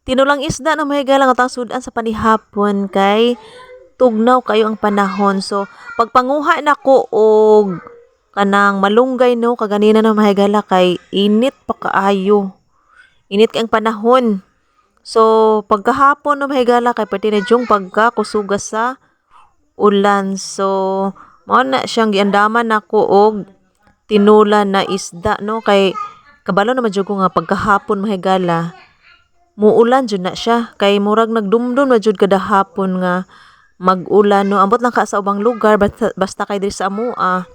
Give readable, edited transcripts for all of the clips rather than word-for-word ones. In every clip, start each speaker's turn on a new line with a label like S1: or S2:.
S1: Tinulang isda na mahigala nga tang sudan sa panihapon kay tugnaw kayo ang panahon. So pagpanguha nako og kanang malunggay no kaganina na mahigala kay init pa kaayo. Init kay ang panahon. So pagkahapon no mahigala kay pati na jung pagkakusuga sa ulan. So mao na siyang giandaman nako og tinulan na isda no kay kabalo naman jud ko nga pagkahapon mahigala muulan jud na siya kay murag nagdumdum na jud kada hapon nga mag-ulan no ambot lang ka sa ubang lugar basta kay diri sa amoa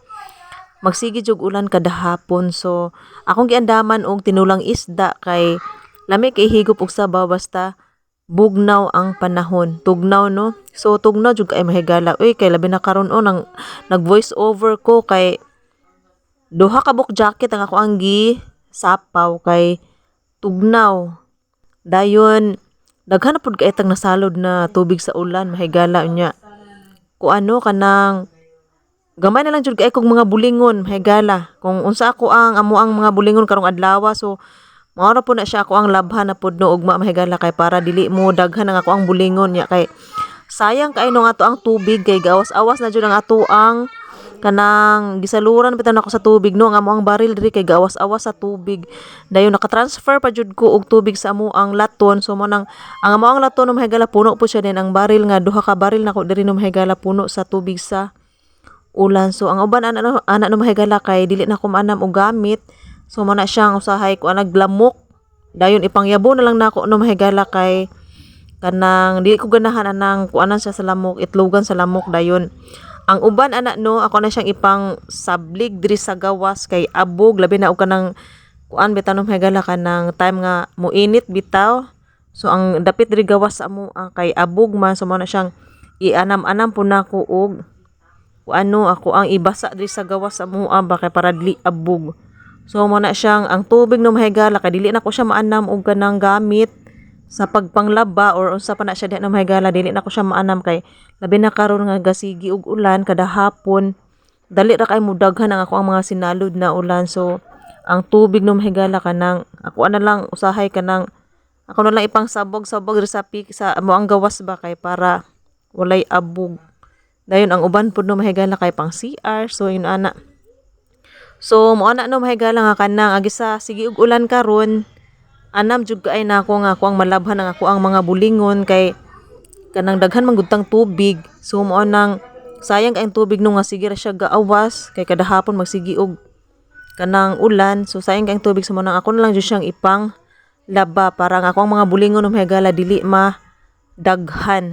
S1: magsige jud ulan kada hapon. So akong giandaman og tinulang isda kay lami kay higop og sabaw basta bugnaw ang panahon tugnaw no. So tugnaw jud kay mahigala uy kay labi na karon nang nag voice over ko kay duha ka book jacket ang ako ang gi sapaw kay tugnaw. Dayon daghan na pud kay tang nasalod na tubig sa ulan mahigala unya. Ku ano kanang gamay na lang jud kay kog mga bulingon mahigala. Kung unsa ako ang amo ang mga bulingon karong adlaw so mao na po na siya ako ang labhan na pud no ugma mahigala kay para dili mo daghan ang ako ang bulingon nya kay sayang kay no nga to ang tubig kay gawas-awas na jud ang ato ang kanang gisaluran bitan ako sa tubig no nga amo ang baril diri kay gawas-awas sa tubig dayon naka-transfer pa jud ko og tubig sa amo ang laton. So mo nang ang amo ang laton no mahigala puno po siya din ang baril nga duha ka baril nako diri no mahigala puno sa tubig sa ulan. So ang uban ana no mahigala kay dili na ko maanam og gamit. So mo na siyang usahay ko naglamok dayon ipangyabo na lang nako no mahigala kay kanang dili ko ganahan anang kuanan siya sa lamok itlogan sa lamok dayon ang uban ana no ako na siyang ipang sablig diri sa gawas kay abog labi na og kanang kuan bitaw no mahigala kanang time nga muinit bitaw. So ang dapit diri gawas sa amo ang kay abog man so mo na siyang ianam-anam po nako og ano ako ang ibasa diri sa gawas sa amo ba kay para dili abog. So mo na siyang ang tubig no mahigala kay dili na ko siya maanam og kanang gamit sa pagpanglaba or unsa pa na siya di na mahigala dili na ko siya maanam kay labi na karon nga gasigi og ulan kada hapon dali ra kay mudaghan ang ako ang mga sinalod na ulan. So ang tubig no mahigala kanang ako na lang usahay kanang ako na lang ipang sabog-sabog sa sa mo ang gawas ba kay para walay abog. Dayon ang uban pud no mahigala kay pang CR so yun ana. So mo ana no mahigala nga kanang agi sa sige og ulan karon anam jud kaay na ako nga ako ang malabhan ang ako ang mga bulingon kay kanang daghan man gud tang tubig. So mo nang sayang kay ang tubig no nga sige ra siya gaawas kay kada hapon magsigi og kanang ulan. So sayang kay ang tubig so mo nang ako na lang jud siyang ipang laba para nga ako ang mga bulingon no mahigala dili ma daghan.